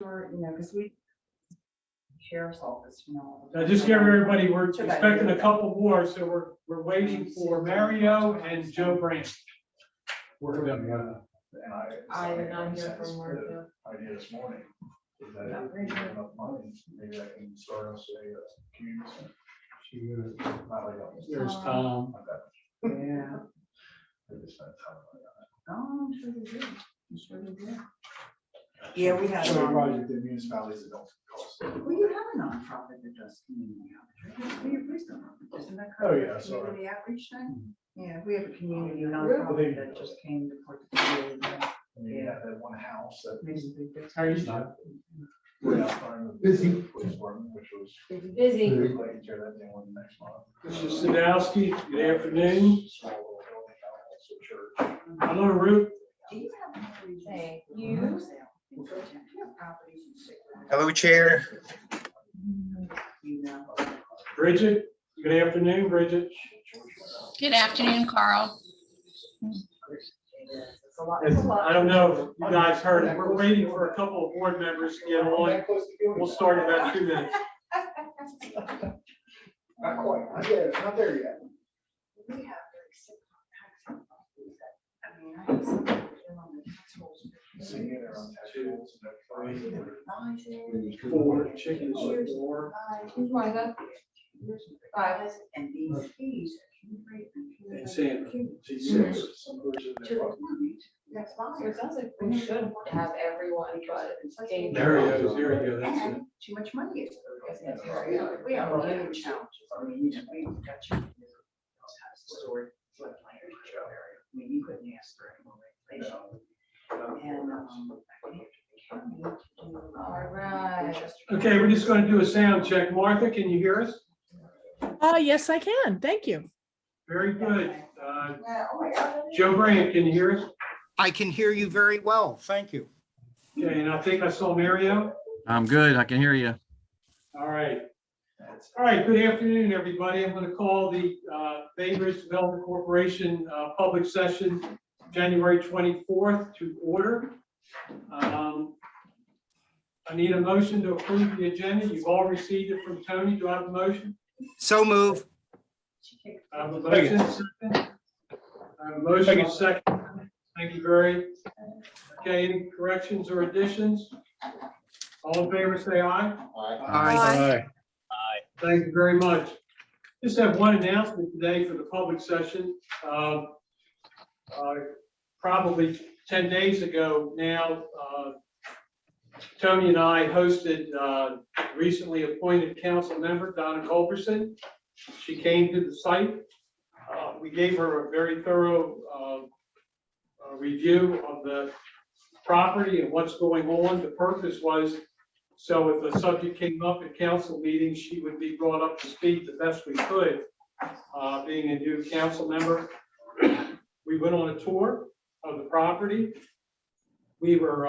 Or, because we, sheriff's office, Just give everybody, we're expecting a couple more, so we're waiting for Mario and Joe Brandt. Working on I did not hear from Martha. idea this morning. Is that if we have enough money, maybe I can start us a community center. Not like that. There's Tom. Not that much. Yeah. They just spent time on it. Oh, I'm sure they did. I'm sure they did. Yeah, we have, So project in municipalities that don't cost. well, you have a nonprofit that does community outreach. We have police nonprofit, isn't that Oh, correct? yeah, sorry. Community outreach thing? Yeah, we have a community nonprofit that just came to put the community. And you have that one house that. Makes a big difference. How are you doing? We're out trying to. Busy. Police department, which was. Busy. Taking care of that thing one next month. Mr. Sadowski, good afternoon. Small little building out, also church. Hello, Ruth. Do you have any Thank you? you. Hello, Chair. You know. Bridget, good afternoon, Bridget. Good afternoon, Carl. It's a lot. I don't know if you guys heard it. We're waiting for a couple of board members to get on. We'll start in about 2 minutes. Not quite, not there yet. We have like 6 I mean, I have some of them on the tax rolls. Seeing it around tax rules and that. 4 chickens, 4. Who's Martha? 5. And these fees. And Sandra, she's 6. That's So fine. it sounds like we should have everyone, but Dave. There he goes, there you go, that's it. And too much money is. Yes, very good. We have a huge challenge. I mean, we've got you. Story. I mean, you couldn't ask for any more regulation. And, I think the county to do, All right. Okay, we're just going to do a sound check. Martha, can you hear us? Yes, I can. Thank you. Very good. Yeah, oh my God. Joe Brandt, can you hear us? I can hear you very well. Thank you. Okay, and I think I saw Mario. I'm good. I can hear you. All right. All right, good afternoon, everybody. I'm going to call the Bainbridge Development Corporation public session, January 24th, to order. I need a motion to approve the agenda. You've all received it from Tony. Do I have a motion? So move. I have a motion. Second. I have a motion second. Thank you, Barry. Okay, any corrections or additions? All in favor, say aye. Aye. Thank you very much. Just have one announcement today for the public session. Probably 10 days ago now, Tony and I hosted recently appointed council member, Donna Culberson. She came to the site. We gave her a very thorough review of the property and what's going on. The purpose was so if the subject came up at council meetings, she would be brought up to speed the best we could, being a new council member. We went on a tour of the property. We were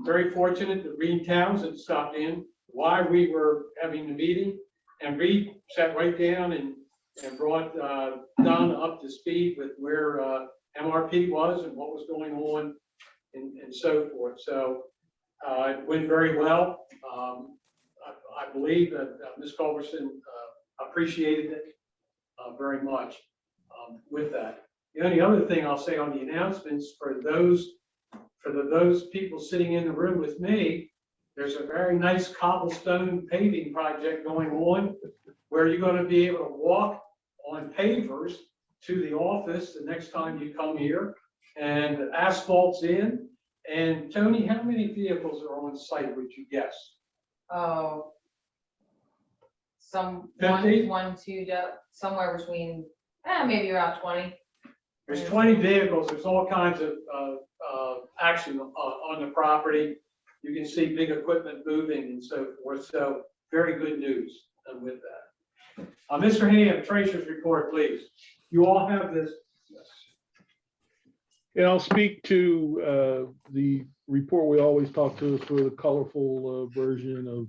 very fortunate that Reed Townsend stopped in while we were having the meeting, and Reed sat right down and brought Donna up to speed with where MRP was and what was going on and so forth. So it went very well. I believe that Ms. Culberson appreciated it very much with that. The only other thing I'll say on the announcements for those people sitting in the room with me, there's a very nice cobblestone paving project going on where you're going to be able to walk on pavers to the office the next time you come here, and the asphalt's in. And Tony, how many vehicles are on site, would you guess? Oh. Some 50? one, two, somewhere between, maybe around 20. There's 20 vehicles. There's all kinds of action on the property. You can see big equipment moving and so forth. So very good news with that. Mr. Ham, Treasurer's report, please. You all have this. And I'll speak to the report we always talk to for the colorful version of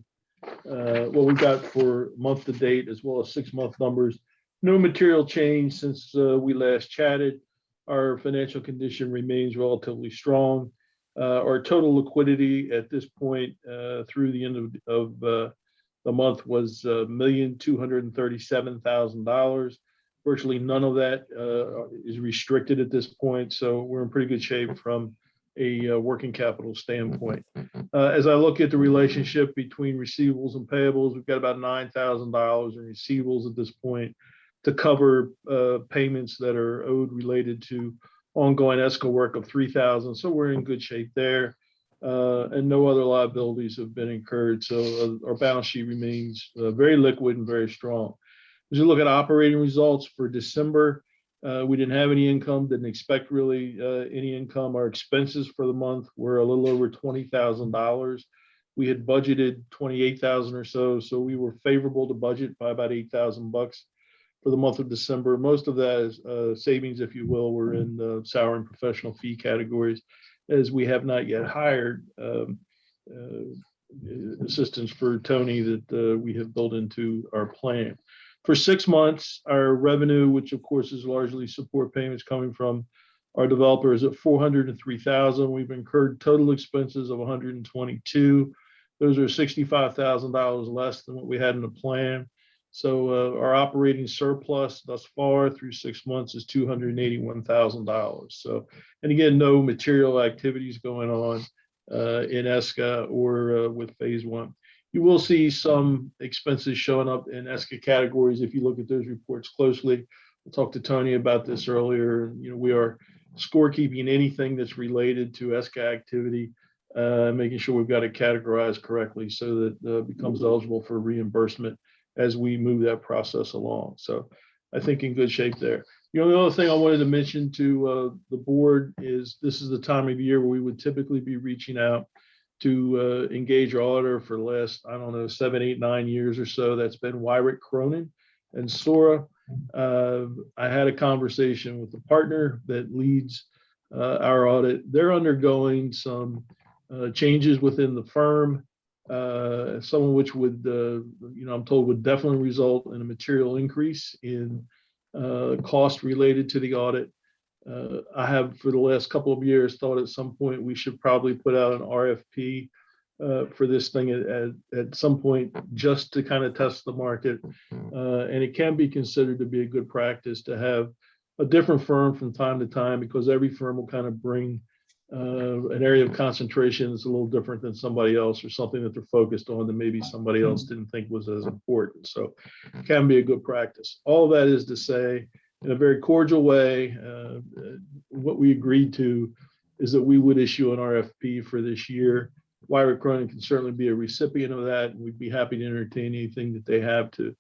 what we got for month to date, as well as 6-month numbers. No material change since we last chatted. Our financial condition remains relatively strong. Our total liquidity at this point through the end of the month was $1,237,000. Virtually none of that is restricted at this point, so we're in pretty good shape from a working capital standpoint. As I look at the relationship between receivables and payables, we've got about $9,000 in receivables at this point to cover payments that are owed related to ongoing ESCO work of $3,000. So we're in good shape there. And no other liabilities have been incurred. So our balance sheet remains very liquid and very strong. As you look at operating results for December, we didn't have any income, didn't expect really any income. Our expenses for the month were a little over $20,000. We had budgeted 28,000 or so, so we were favorable to budget by about 8,000 bucks for the month of December. Most of that is savings, if you will, were in the salary and professional fee categories, as we have not yet hired assistants for Tony that we have built into our plan. For 6 months, our revenue, which of course is largely support payments coming from our developers, at 403,000. We've incurred total expenses of 122. Those are $65,000 less than what we had in the plan. So our operating surplus thus far through 6 months is $281,000. So, and again, no material activities going on in ESCA or with phase one. You will see some expenses showing up in ESCA categories if you look at those reports closely. I talked to Tony about this earlier. You know, we are scorekeeping anything that's related to ESCA activity, making sure we've got it categorized correctly so that it becomes eligible for reimbursement as we move that process along. So I think in good shape there. The only other thing I wanted to mention to the board is this is the time of year where we would typically be reaching out to engage our auditor for the last, I don't know, 7, 8, 9 years or so. That's been Wyrick Cronin and Sora. I had a conversation with the partner that leads our audit. They're undergoing some changes within the firm, some of which would, I'm told would definitely result in a material increase in cost related to the audit. I have for the last couple of years thought at some point we should probably put out an RFP for this thing at some point just to kind of test the market. And it can be considered to be a good practice to have a different firm from time to time, because every firm will kind of bring an area of concentration that's a little different than somebody else, or something that they're focused on that maybe somebody else didn't think was as important. So it can be a good practice. All that is to say, in a very cordial way, what we agreed to is that we would issue an RFP for this year. Wyrick Cronin can certainly be a recipient of that, and we'd be happy to entertain anything that they have to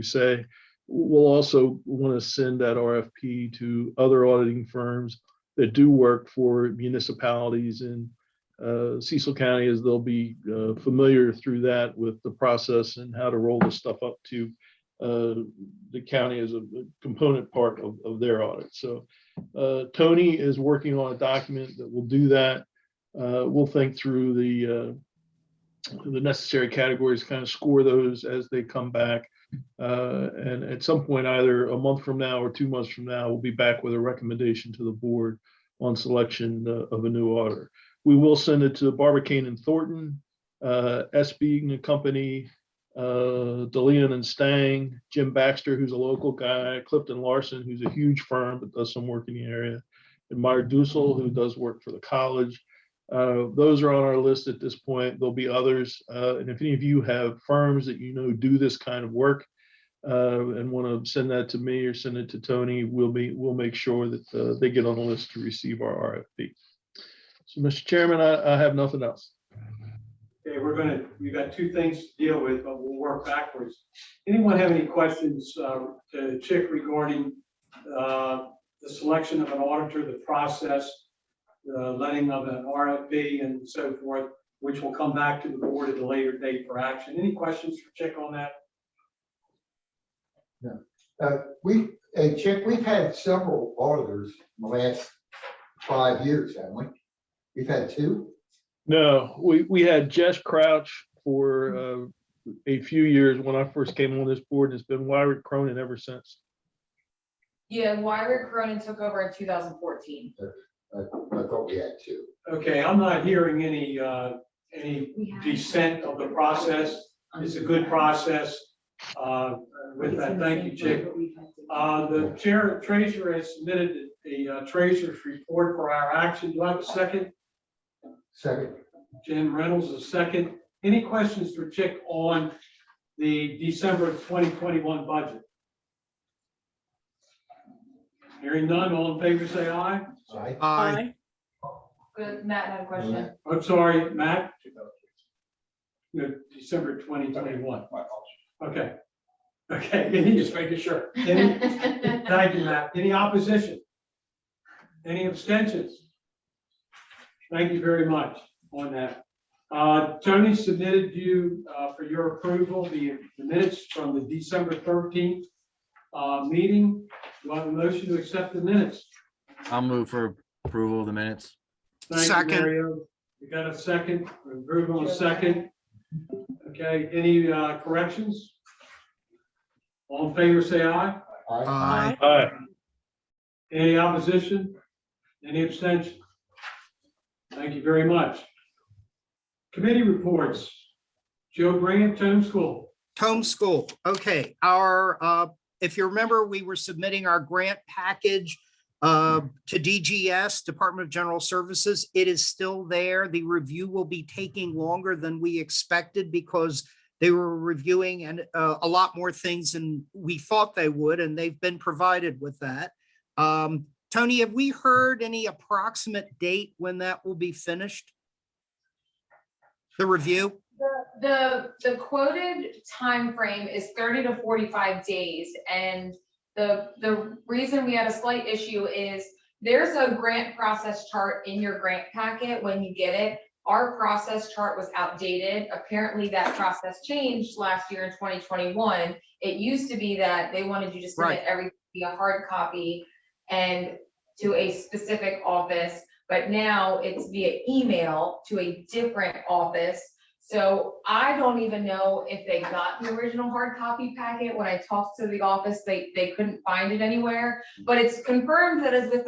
say. We'll also want to send that RFP to other auditing firms that do work for municipalities in Cecil County, as they'll be familiar through that with the process and how to roll this stuff up to the county as a component part of their audit. So Tony is working on a document that will do that. We'll think through the necessary categories, kind of score those as they come back. And at some point, either a month from now or 2 months from now, we'll be back with a recommendation to the board on selection of a new auditor. We will send it to Barbicane and Thornton, SB and Company, DeLeon and Stang, Jim Baxter, who's a local guy, Clifton Larson, who's a huge firm but does some work in the area, and Meyer Dussel, who does work for the college. Those are on our list at this point. There'll be others. And if any of you have firms that you know do this kind of work and want to send that to me or send it to Tony, we'll make sure that they get on the list to receive our RFP. So, Mr. Chairman, I have nothing else. Okay, we've got 2 things to deal with, but we'll work backwards. Anyone have any questions to Chick regarding the selection of an auditor, the process, the letting of an RFP and so forth, which will come back to the board at a later date for action? Any questions for Chick on that? No. Chick, we've had several auditors in the last 5 years, haven't we? We've had 2. No, we had Jess Crouch for a few years when I first came on this board, and it's been Wyrick Cronin ever since. Yeah, Wyrick Cronin took over in 2014. I thought we had two. Okay, I'm not hearing any dissent of the process. It's a good process. With that, thank you, Chick. The chair treasurer has submitted a treasurer's report for our action. Do I have a second? Second. Jim Reynolds, a second. Any questions for Chick on the December 2021 budget? Hearing none, all in favor say aye. Aye. Aye. Good, Matt had a question. I'm sorry, Matt? No, December 2021. Okay. Okay, just making sure. Thank you, Matt. Any opposition? Any abstentions? Thank you very much on that. Tony submitted you for your approval the minutes from the December 13th meeting. Do I have a motion to accept the minutes? I'll move for approval of the minutes. Thank you, Second. Mario. You got a second? Approval in a second. Okay, any corrections? All in favor, say aye. Aye. Aye. Any opposition? Any abstention? Thank you very much. Committee reports. Joe Grant, Tone School. Tome School. Okay, if you remember, we were submitting our grant package to DGS, Department of General Services. It is still there. The review will be taking longer than we expected because they were reviewing a lot more things than we thought they would, and they've been provided with that. Tony, have we heard any approximate date when that will be finished? The review? The quoted time frame is 30 to 45 days, and the reason we had a slight issue is there's a grant process chart in your grant packet when you get it. Our process chart was outdated. Apparently that process changed last year in 2021. It used to be that they wanted you to submit everything via hard copy and to a specific office, but now it's via email to a different office. So I don't even know if they got the original hard copy packet. When I talked to the office, they couldn't find it anywhere, but it's confirmed that it is with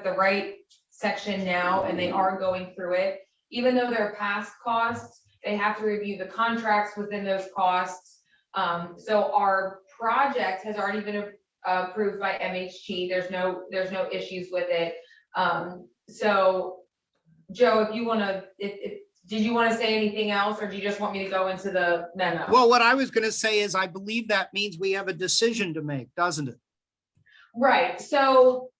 the right section now, and they are going through it. Even though they're past costs, they have to review the contracts within those costs. So our project has already been approved by MHT. There's no issues with it. So Joe, if you wanna, did you want to say anything else, or do you just want me to go into the memo? Well, what I was going to say is I believe that means we have a decision to make, doesn't it? Right, so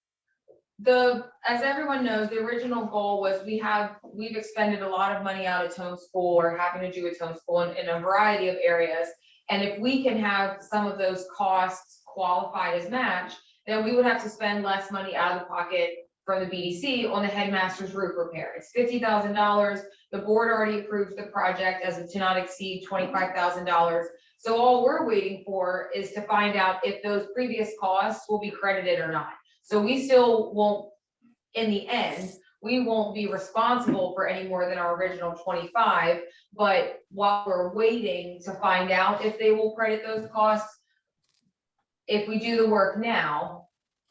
as everyone knows, the original goal was we've expended a lot of money out of Tone School, or having to do with Tone School in a variety of areas. And if we can have some of those costs qualified as match, then we would have to spend less money out of the pocket from the BDC on the headmaster's roof repair. It's $50,000. The board already approved the project as it to not exceed $25,000. So all we're waiting for is to find out if those previous costs will be credited or not. So we still won't, in the end, we won't be responsible for any more than our original 25, but while we're waiting to find out if they will credit those costs, if we do the work now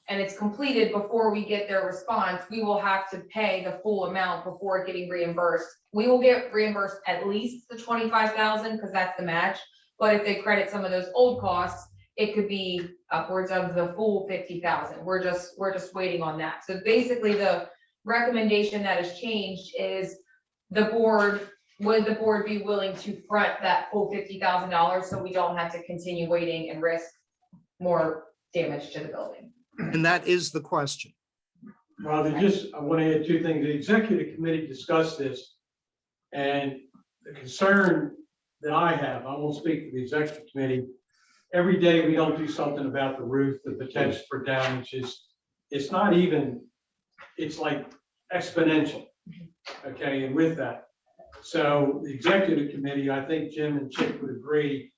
and it's completed before we get their response, we will have to pay the full amount before getting reimbursed. We will get reimbursed at least the 25,000 because that's the match. But if they credit some of those old costs, it could be upwards of the full 50,000. We're just waiting on that. So basically the recommendation that has changed is would the board be willing to front that full $50,000 so we don't have to continue waiting and risk more damage to the building? And that is the question. Well, I want to add two things. The executive committee discussed this, and the concern that I have, I won't speak for the executive committee. Every day we don't do something about the roof, the potential for damage it's not even, it's like exponential. Okay, and with that, so the executive committee, I think Jim and Chick would agree,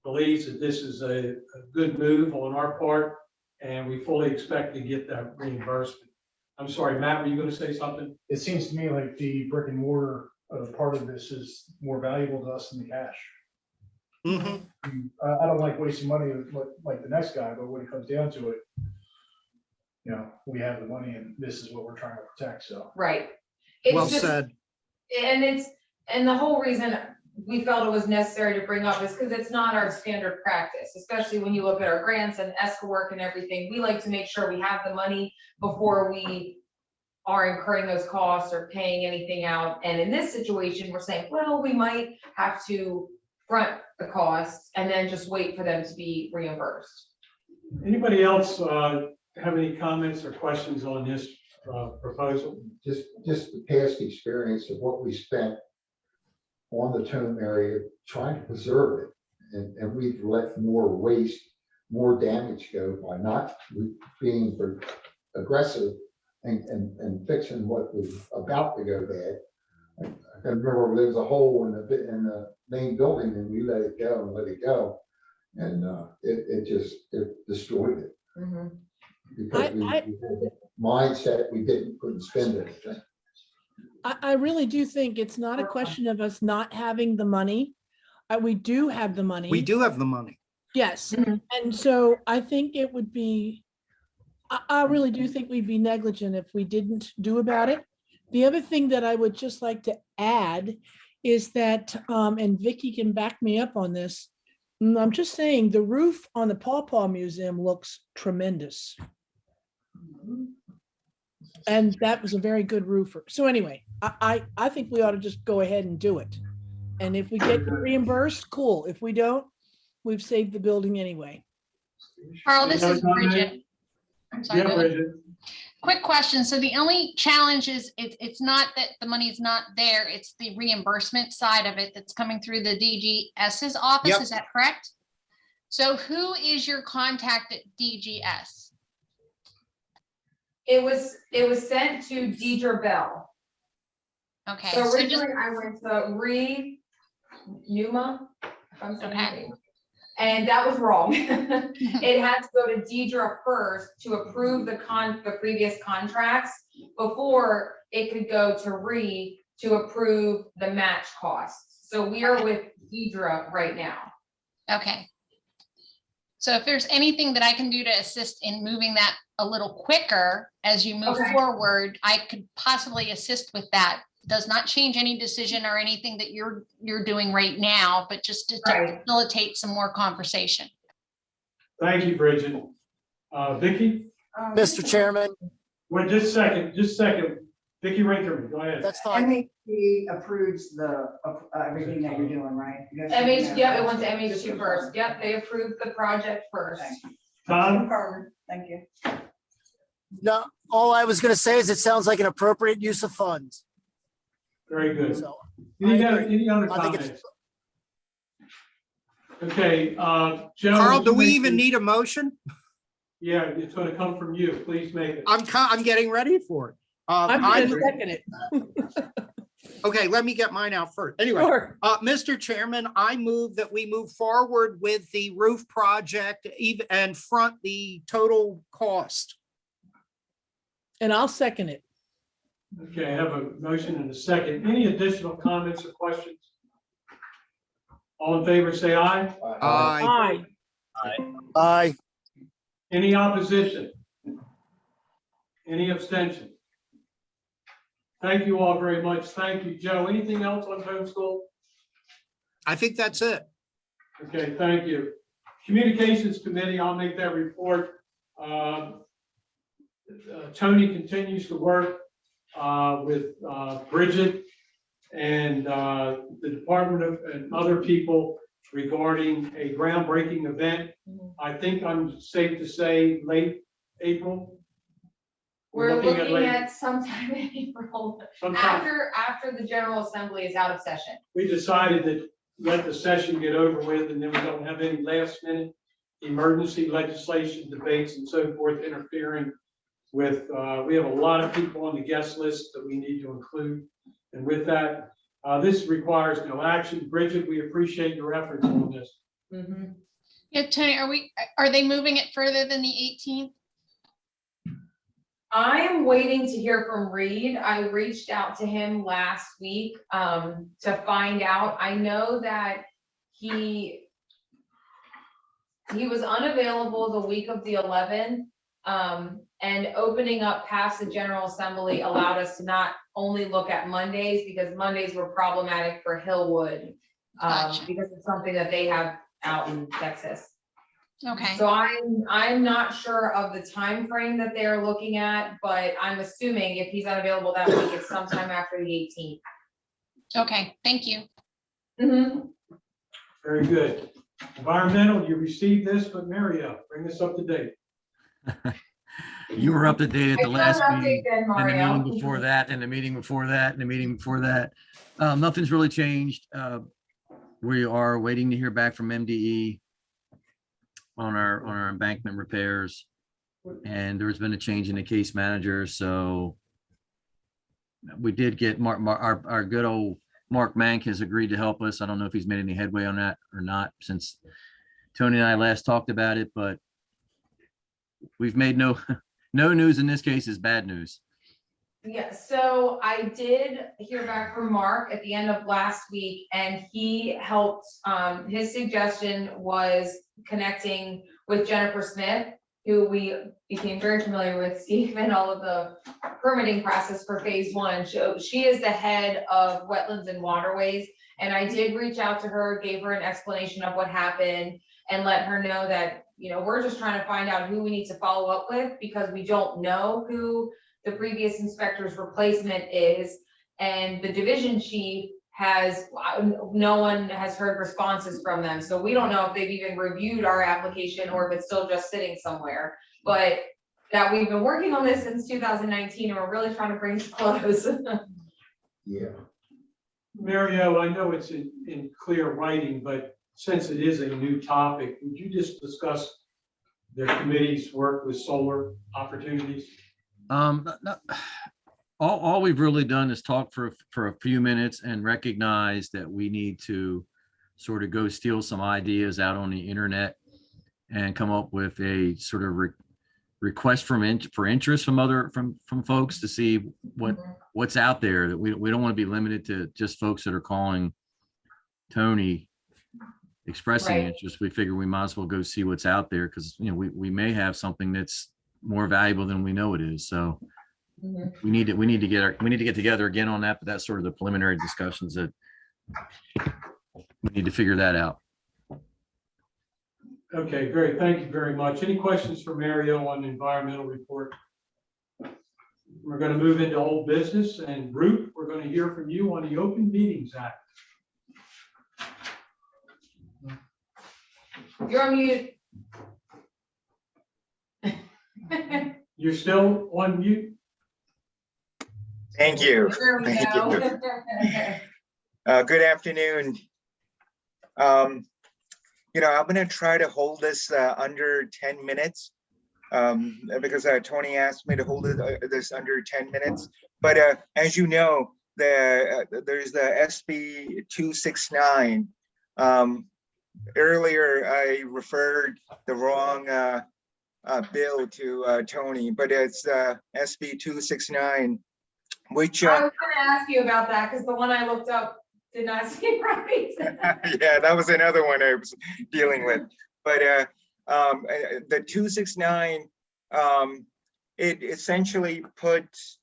believes that this is a good move on our part, and we fully expect to get that reimbursement. I'm sorry, Matt, were you going to say something? It seems to me like the brick and mortar part of this is more valuable to us than the cash. Mhm. I don't like wasting money like the next guy, but when it comes down to it, you know, we have the money and this is what we're trying to protect, so. Right. Well It's just, said. and the whole reason we felt it was necessary to bring up is because it's not our standard practice, especially when you look at our grants and ESCO work and everything. We like to make sure we have the money before we are incurring those costs or paying anything out. And in this situation, we're saying, well, we might have to front the costs and then just wait for them to be reimbursed. Anybody else have any comments or questions on this proposal? Just the past experience of what we spent on the Tome area, trying to preserve it. And we've let more waste, more damage go by not being aggressive and fixing what was about to go bad. I can remember there was a hole in the main building and we let it go and let it go. And it destroyed it. Mhm. Because we had the mindset we couldn't spend anything. I really do think it's not a question of us not having the money. We do have the money. We do have the money. Yes, Mhm. and so I think it would be, I really do think we'd be negligent if we didn't do about it. The other thing that I would just like to add is that, and Vicky can back me up on this, I'm just saying the roof on the Paw Paw Museum looks tremendous. And that was a very good roofer. So anyway, I think we ought to just go ahead and do it. And if we get reimbursed, cool. If we don't, we've saved the building anyway. Carl, this Any is other comment? Bridget. I'm sorry. Yeah, go ahead. Bridget. Quick question. So the only challenge is it's not that the money is not there, it's the reimbursement side of it that's coming through the DGS's office. Yep. Is that correct? So who is your contact at DGS? It was sent to Deidre Bell. Okay. So So just, originally I went to Numa, if I'm saying Okay. her name. And that was wrong. It had to go to Deidre first to approve the previous contracts before it could go to to approve the match costs. So we are with Deidre right now. okay. So if there's anything that I can do to assist in moving that a little quicker as you move Okay. forward, I could possibly assist with that. Does not change any decision or anything that you're doing right now, but just to Right. facilitate some more conversation. Thank you, Bridget. Vicky? Mr. Chairman, Wait, just a second. Vicky Rinkerman, go ahead. that's fine. MHP approves everything that you're doing, right? It went to MH2 first. Yep, they approved the project first. Tom? Confirmed. Thank you. No, all I was going to say is it sounds like an appropriate use of funds. Very good. So Any I other agree. I think comments? Okay, Joe. Carl, would do you we make even the- need a motion? Yeah, it's gonna come from you. Please make it. I'm getting ready for it. I'm I'm- gonna second it. Okay, let me get mine out first. Anyway, Sure. Mr. Chairman, I move that we move forward with the roof project and front the total cost. And I'll second it. Okay, I have a motion and a second. Any additional comments or questions? All in favor, say aye. Aye. Aye. Any opposition? Any abstention? Thank you all very much. Thank you, Joe. Anything else on homeschool? I think that's it. Okay, thank you. Communications Committee, I'll make that report. Tony continues to work with Bridget and the department and other people regarding a groundbreaking event. I think I'm safe to say late April. We're looking looking at sometime in April, sometime. after the General Assembly is out of session. We decided that let the session get over with and then we don't have any last minute emergency legislation debates and so forth interfering with, we have a lot of people on the guest list that we need to include. And with that, this requires no action. Bridget, we appreciate your efforts on this. Mhm. Yeah, Tony, are they moving it further than the 18th? I am waiting to hear from Reed. I reached out to him last week to find out. I know that he was unavailable the week of the 11th. And opening up past the General Assembly allowed us to not only look at Mondays, because Mondays were problematic for Hillwood. Gotcha. Because it's something that they have out in Texas. Okay, So I'm not sure of the time frame that they are looking at, but I'm assuming if he's unavailable that week, it's sometime after the 18th. okay, thank you. Very good. Environmental, you received this, but Mario, bring this up to date. You were up to date at I the last found an update meeting, then, and the meeting Mario. before that, and the meeting before that, and the meeting before that. Nothing's really changed. We are waiting to hear back from MDE on our embankment repairs. And there's been a change in the case manager, so we did get our good old Mark Mank has agreed to help us. I don't know if he's made any headway on that or not since Tony and I last talked about it, but we've made no news in this case is bad news. Yeah, so I did hear back from Mark at the end of last week, and he helped, his suggestion was connecting with Jennifer Smith, who we became very familiar with, Steve, and all of the permitting process for phase one. So she is the head of wetlands and waterways, and I did reach out to her, gave her an explanation of what happened, and let her know that, you know, we're just trying to find out who we need to follow up with, because we don't know who the previous inspector's replacement is, and the division chief has, no one has heard responses from them, so we don't know if they've even reviewed our application or if it's still just sitting somewhere, but that we've been working on this since 2019, and we're really trying to bring it to close. Yeah. Mario, I know it's in clear writing, but since it is a new topic, would you just discuss their committee's work with solar opportunities? All we've really done is talk for a few minutes and recognize that we need to sort of go steal some ideas out on the internet and come up with a sort of request for interest from folks to see what's out there. That we don't want to be limited to just folks that are calling Tony expressing Right. interest. We figure we might as well go see what's out there, because you know we may have something that's more valuable than we know it is. So we need to get together again on that, but that's sort of the preliminary discussions that we need to figure that out. Okay, great. Thank you very much. Any questions for Mario on the environmental report? We're going to move into old business, and Ruth, we're going to hear from you on the Open Meetings Act. You're on mute. You're still on mute? Thank you. There we Thank go. you. Good afternoon. You know, I'm going to try to hold this under 10 minutes because Tony asked me to hold this under 10 minutes. But as you know, there's the SB 269. Earlier, I referred the wrong bill to Tony, but it's SB 269. Which I was gonna ask you about that, because the one I looked up did not seem right. yeah, that was another one I was dealing with. But the 269, it essentially puts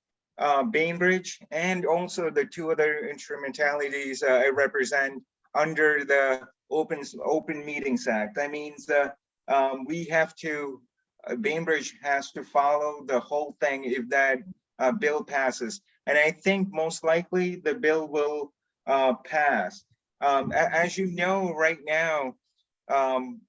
Bainbridge and also the two other instrumentalities I represent under the Open Meetings Act. That means we have to, Bainbridge has to follow the whole thing if that bill passes. And I think most likely the bill will pass. As you know, right now, the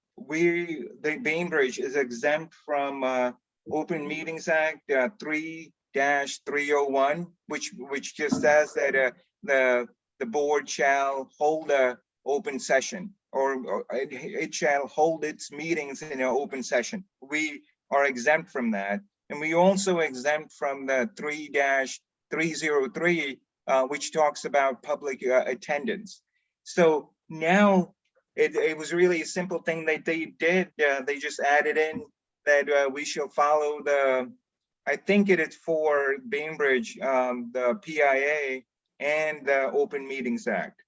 Bainbridge is exempt from Open Meetings Act 3-301, which just says that the board shall hold a open session, or it shall hold its meetings in an open session. We are exempt from that. And we also exempt from the 3-303, which talks about public attendance. So now it was really a simple thing that they did. They just added in that we shall follow I think it is for Bainbridge, the PIA and the Open Meetings Act.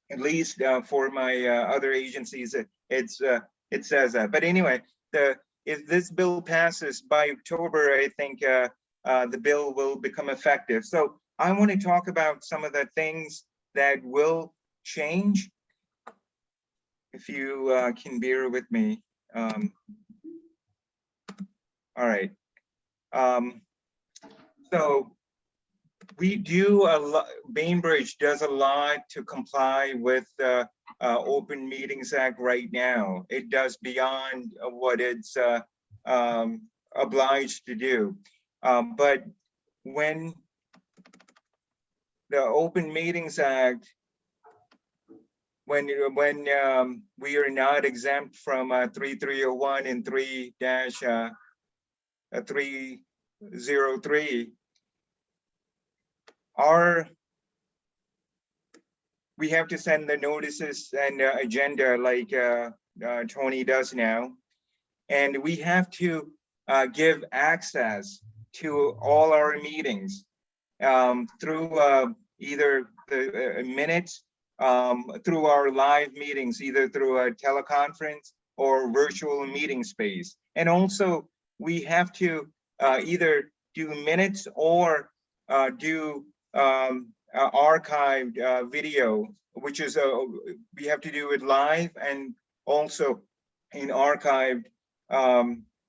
At least for my other agencies, it says that. But anyway, the if this bill passes by October, I think the bill will become effective. So I want to talk about some of the things that will change. If you can bear with me. All right. So we do a lot, Bainbridge does a lot to comply with the Open Meetings Act right now. It does beyond what it's obliged to do. But when the Open Meetings Act, when we are not exempt from 3301 and 3-303, we have to send the notices and agenda like Tony does now. And we have to give access to all our meetings through either the minutes, through our live meetings, either through a teleconference or virtual meeting space. And also we have to either do minutes or do archived video, which is we have to do it live and also in archived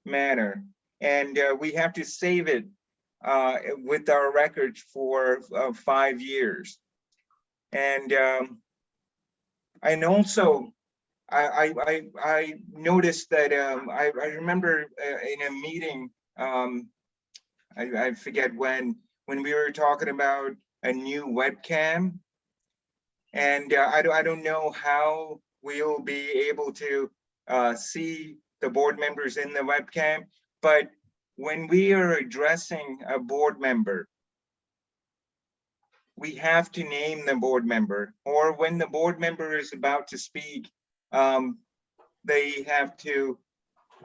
manner. And we have to save it with our records for 5 years. And also I noticed that I remember in a meeting, I forget when we were talking about a new webcam, and I don't know how we'll be able to see the board members in the webcam, but when we are addressing a board member, we have to name the board member, or when the board member is about to speak, they have to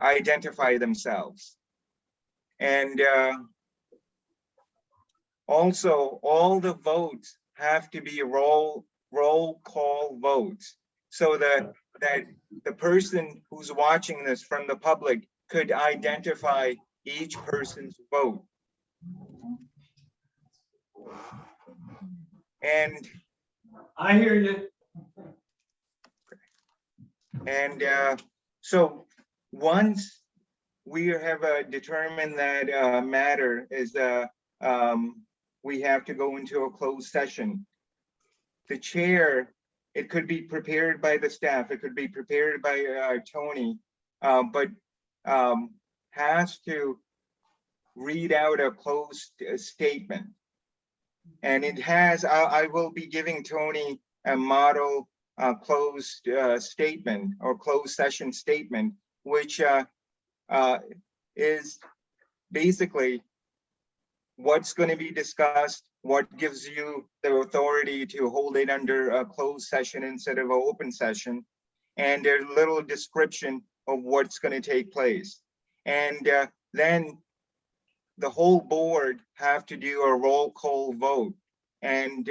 identify themselves. And also, all the votes have to be roll call votes, so that the person who's watching this from the public could identify each person's vote. And I hear you. And so once we have determined that matter is we have to go into a closed session. The chair, it could be prepared by the staff, it could be prepared by Tony, but has to read out a closed statement. And it has, I will be giving Tony a model closed statement or closed session statement, which is basically what's going to be discussed, what gives you the authority to hold it under a closed session instead of an open session, and a little description of what's going to take place. And then the whole board have to do a roll call vote, and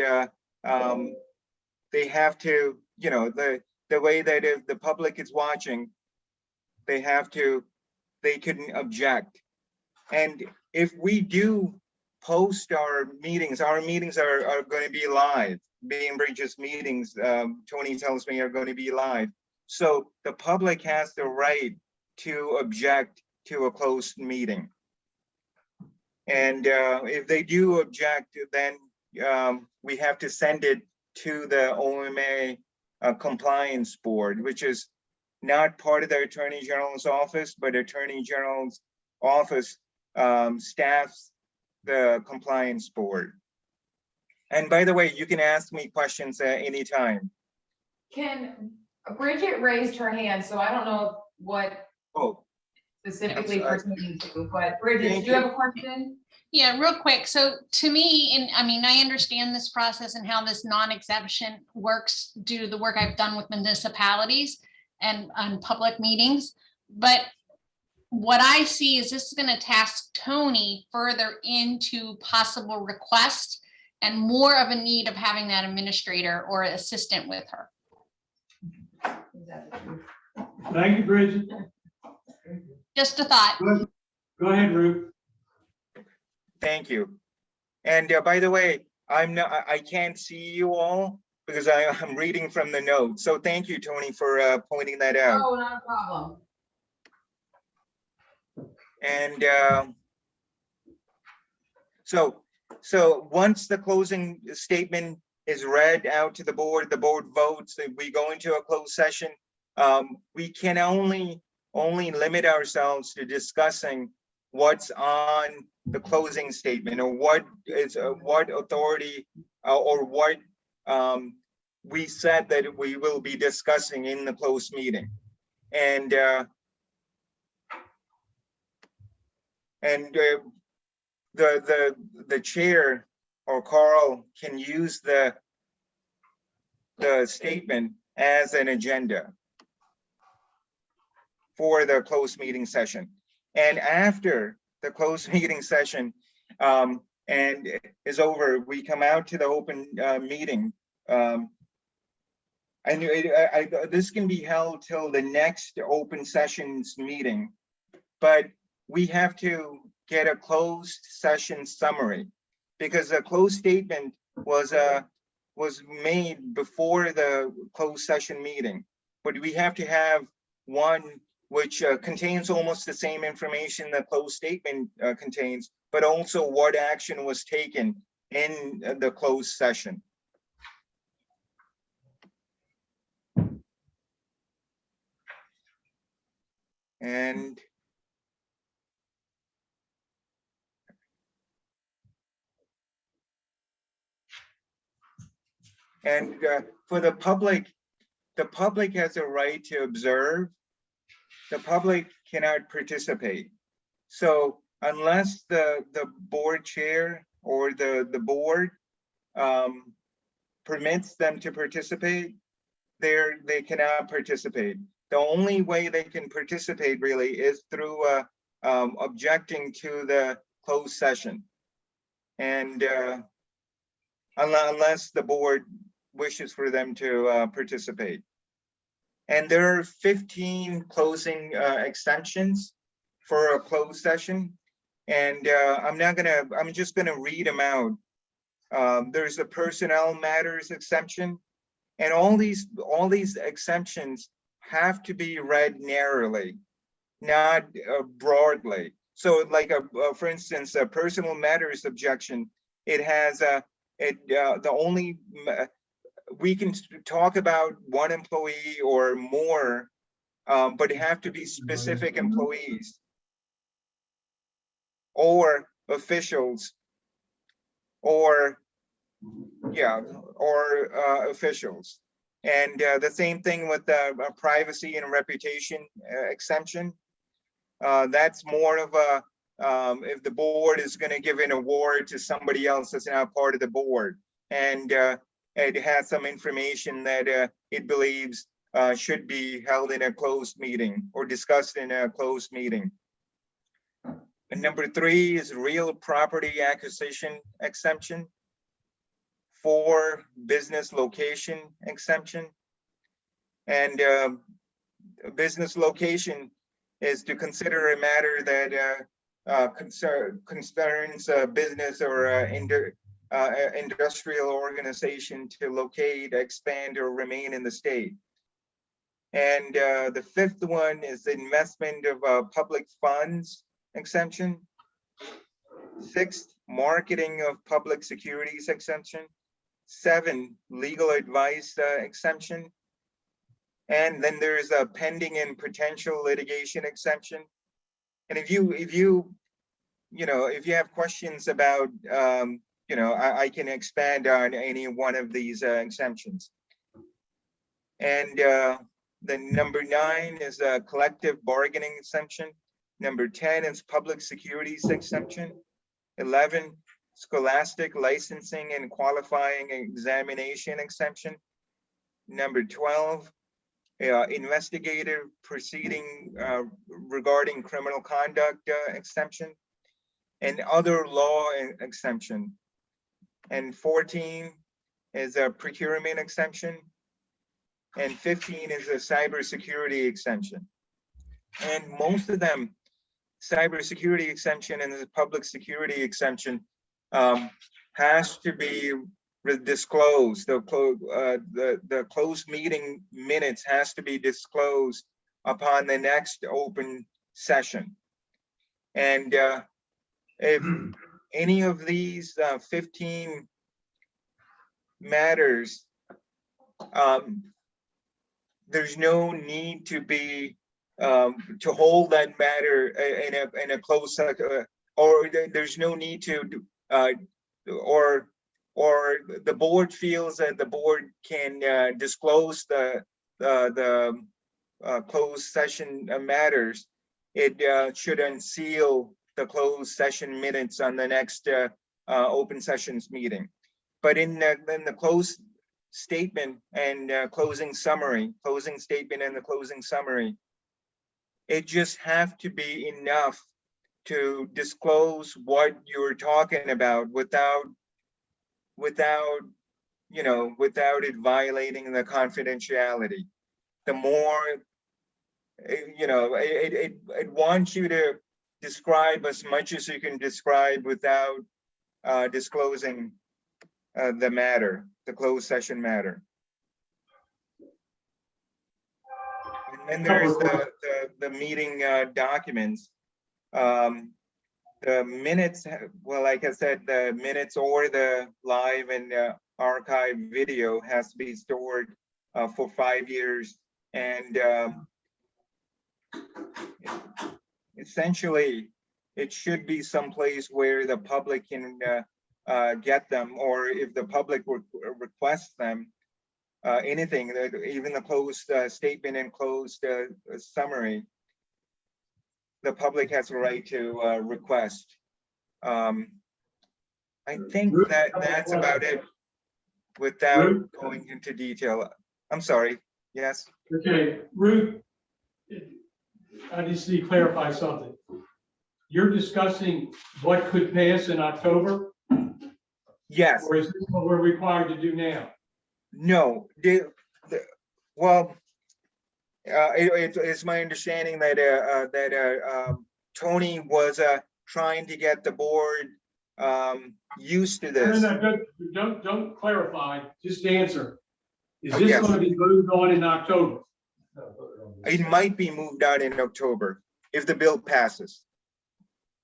they have to, you know, the way that if the public is watching, they couldn't object. And if we do post our meetings are going to be live. Bainbridge's meetings, Tony tells me, are going to be live. So the public has the right to object to a closed meeting. And if they do object, then we have to send it to the OMA compliance board, which is not part of the Attorney General's office, but Attorney General's office staffs the compliance board. And by the way, you can ask me questions at any time. Can Bridget raised her hand, so I don't know what specifically pertaining to, but Bridget, do you have a question? Yeah, real quick. So to me, and I mean, I understand this process and how this non-exemption works due to the work I've done with municipalities and on public meetings. But what I see is this is going to task Tony further into possible requests and more of a need of having that administrator or assistant with her. Thank you, Bridget. Just a thought. Go ahead, Ruth. Thank you. And by the way, I can't see you all because I'm reading from the notes. So thank you, Tony, for pointing that out. Oh, not a problem. And so once the closing statement is read out to the board votes, and we go into a closed session. We can only limit ourselves to discussing what's on the closing statement, or what authority or what we said that we will be discussing in the closed meeting. And the chair or Carl can use the statement as an agenda for the closed meeting session. And after the closed meeting session and is over, we come out to the open meeting. And this can be held till the next open sessions meeting, but we have to get a closed session summary, because a closed statement was made before the closed session meeting. But we have to have one which contains almost the same information the closed statement contains, but also what action was taken in the closed session. And for the public has a right to observe. The public cannot participate. So unless the board chair or the board permits them to participate, they cannot participate. The only way they can participate really is through objecting to the closed session. And unless the board wishes for them to participate. And there are 15 closing extensions for a closed session. And I'm just gonna read them out. There's a personnel matters exemption, and all these exemptions have to be read narrowly, not broadly. So like for instance, a personal matters objection, it has we can talk about one employee or more, but it have to be specific employees or officials, or officials. And the same thing with the privacy and reputation exemption. That's more of a if the board is going to give an award to somebody else that's not part of the board, and it has some information that it believes should be held in a closed meeting or discussed in a closed meeting. And number 3 is real property acquisition exemption. 4, business location exemption. And business location is to consider a matter that concerns a business or industrial organization to locate, expand, or remain in the state. And the 5th one is the investment of public funds exemption. 6th, marketing of public securities exemption. 7, legal advice exemption. And then there's a pending and potential litigation exemption. And if you have questions about, I can expand on any one of these exemptions. And then number 9 is a collective bargaining exemption. Number 10 is public securities exemption. 11, scholastic licensing and qualifying examination exemption. Number 12, investigative proceeding regarding criminal conduct exemption, and other law exemption. And 14 is a procurement exemption, and 15 is a cybersecurity exemption. And most of them cybersecurity exemption and the public security exemption has to be disclosed. The closed meeting minutes has to be disclosed upon the next open session. And if any of these 15 matters, there's no need to be to hold that matter in a closed or there's no need to or the board feels that the board can disclose the closed session matters. It should unseal the closed session minutes on the next open sessions meeting. But in the closed statement and closing statement and the closing summary, it just have to be enough to disclose what you're talking about without it violating the confidentiality. The more, it wants you to describe as much as you can describe without disclosing the matter, the closed session matter. And then there's the meeting documents. The minutes, well, like I said, the minutes or the live and archive video has to be stored for 5 years. And essentially, it should be someplace where the public can get them, or if the public requests them, anything, even the closed statement and closed summary, the public has a right to request. I think that's about it without going into detail. I'm sorry, yes? Okay, Ruth, I just need to clarify something. You're discussing what could pass in October? Yes. Or is this what we're required to do now? No, well, it's my understanding that Tony was trying to get the board used to this. No, don't clarify, just answer. Is Oh, this yes. going to be moved on in October? It might be moved out in October if the bill passes.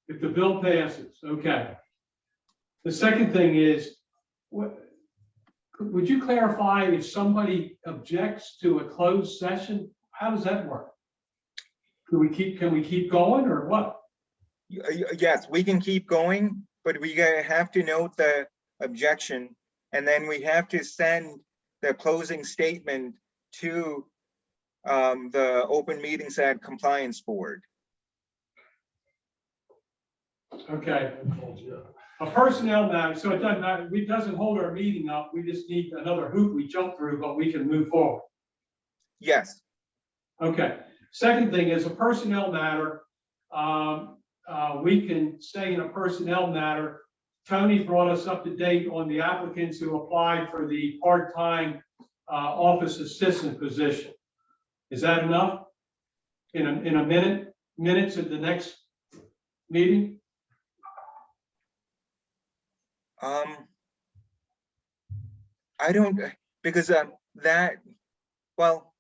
If the bill passes, okay. The second thing is, would you clarify if somebody objects to a closed session? How does that work? Can we keep going or what? Yes, we can keep going, but we have to note the objection, and then we have to send the closing statement to the Open Meetings Act Compliance Board. Okay. A personnel matter, so it doesn't matter, it doesn't hold our meeting up, we just need another hoop we jump through, but we can move forward. Yes. Okay, second thing is a personnel matter. We can say in a personnel matter, Tony brought us up to date on the applicants who applied for the part-time office assistant position. Is that enough? In a minutes at the next meeting? I don't, because well,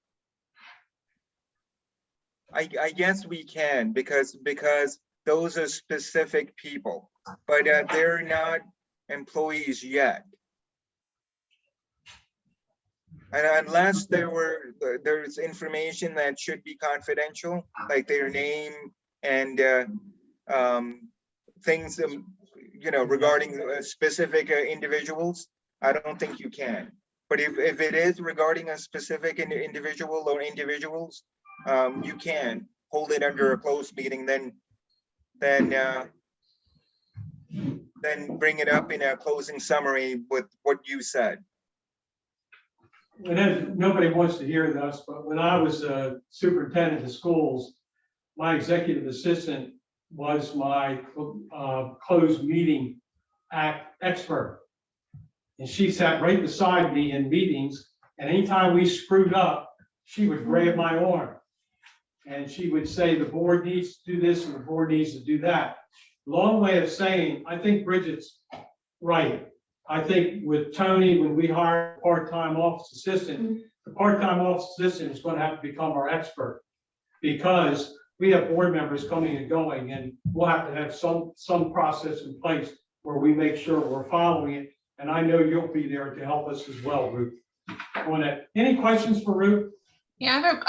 I guess we can, because those are specific people, but they're not employees yet. And unless there's information that should be confidential, like their name and things, regarding specific individuals, I don't think you can. But if it is regarding a specific individual or individuals, you can hold it under a closed meeting, then bring it up in a closing summary with what you said. And nobody wants to hear this, but when I was a superintendent of schools, my executive assistant was my closed meeting act expert. And she sat right beside me in meetings, and anytime we screwed up, she would grab my arm. and she would say, the board needs to do this and the board needs to do that. Long way of saying, I think Bridget's right. I think with Tony, when we hire a part-time office assistant, the part-time office assistant is gonna have to become our expert. Because we have board members coming and going, and we'll have to have some process in place where we make sure we're following it. And I know you'll be there to help us as well, Ruth. On that, any questions for Ruth? Yeah,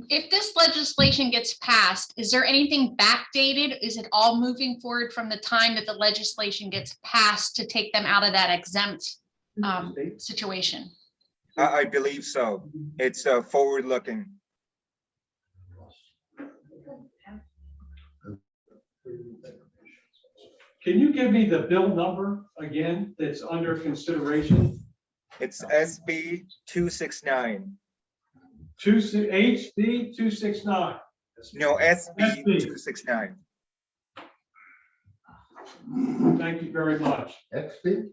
if this legislation gets passed, is there anything backdated? Is it all moving forward from the time that the legislation gets passed to take them out of that exempt situation? I believe so. It's forward looking. Can you give me the bill number again that's under consideration? It's SB 269. HB 269. No, SB 269. Thank you very much. XB?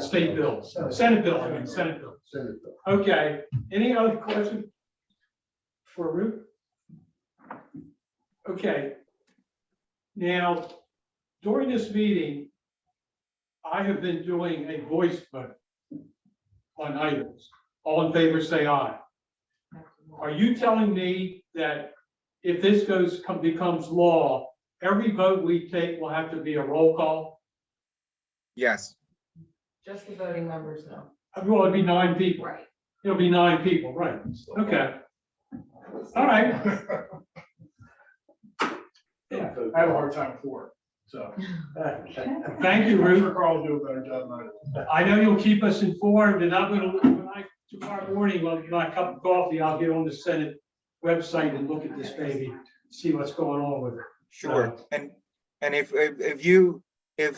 State bill, Senate bill, I mean, Senate bill. Senate bill. Okay, any other questions for Ruth? Okay. Now, during this meeting, I have been doing a voice vote on items. All in favor, say aye. Are you telling me that if this becomes law, every vote we take will have to be a roll call? Yes. Just the voting members, no. Well, it'd be 9 people. Right. It'll be 9 people, right? Okay. All right. Yeah, I had a hard time before, so. Thank you, Ruth. Carl will do a better job than I do. I know you'll keep us informed, and I'm gonna, tomorrow morning, with my cup of coffee, I'll get on the Senate website and look at this baby, see what's going on with it. Sure. And if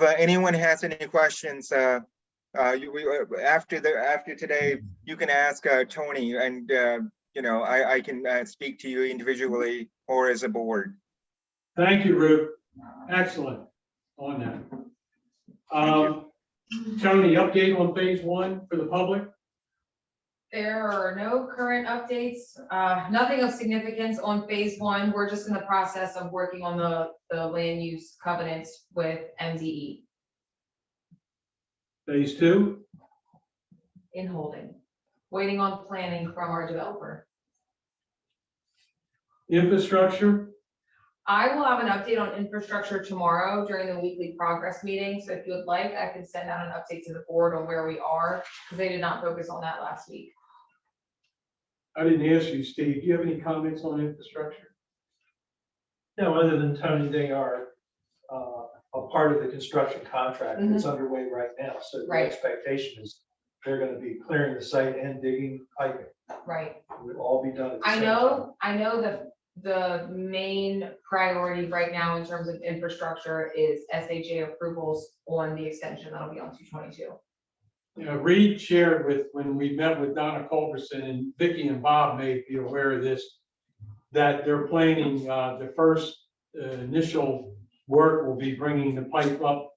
anyone has any questions, after today, you can ask Tony, and I can speak to you individually or as a board. Thank you, Ruth. Excellent on that. Tony, update on phase 1 for the public? There are no current updates, nothing of significance on phase 1. We're just in the process of working on the land use covenants with MDE Phase 2? in holding, waiting on planning from our developer. Infrastructure? I will have an update on infrastructure tomorrow during the weekly progress meeting. So if you would like, I can send out an update to the board on where we are, because they did not focus on that last week. I didn't ask you, Steve. Do you have any comments on infrastructure? No, other than Tony, they are a part of the construction contract that's underway right now. So the Right. expectation is they're going to be clearing the site and digging piping. Right. It would all be done at the I same know that the main priority right now in terms of infrastructure is SHA approvals on the extension that'll be on 222. Reed shared when we met with Donna Culberson, and Vicky and Bob may be aware of this, that they're planning, the first initial work will be bringing the pipe up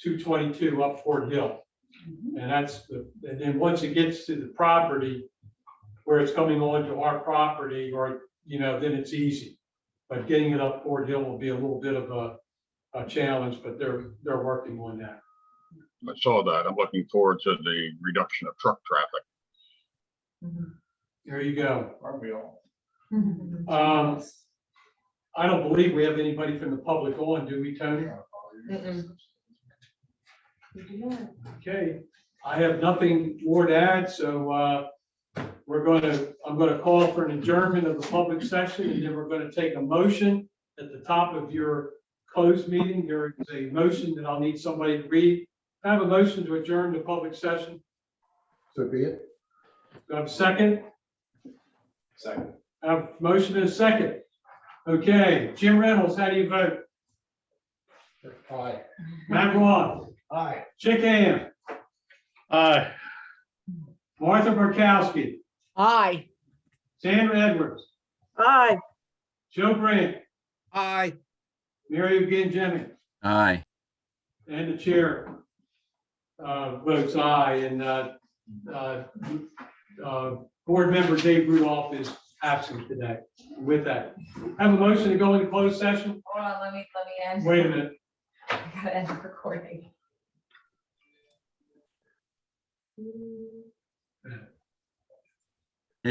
222 up Fort Hill. And and then once it gets to the property where it's coming onto our property, or, then it's easy. But getting it up Fort Hill will be a little bit of a challenge, but they're working on that. I saw that. I'm looking forward to the reduction of truck traffic. There you go. Aren't we all? I don't believe we have anybody from the public on, do we, Tony? Okay, I have nothing more to add, so I'm gonna call for an adjournment of the public session, and then we're gonna take a motion at the top of your closed meeting. There is a motion that I'll need somebody to read. I have a motion to adjourn the public session. So be it. Do I have a second? Second. I have a motion and a second. Okay, Jim Reynolds, how do you vote? Aye. Matt Vaughn, Aye. Chick Ham, Aye. Martha Burkowski, Aye. Sandra Edwards, Aye. Joe Brandt, Aye. Mary again Jennings, Aye. and the chair votes aye, and board member Dave Rudolph is absent today. With that, have a motion to go into closed session. Hold on, let me end. Wait a minute. I gotta end the recording.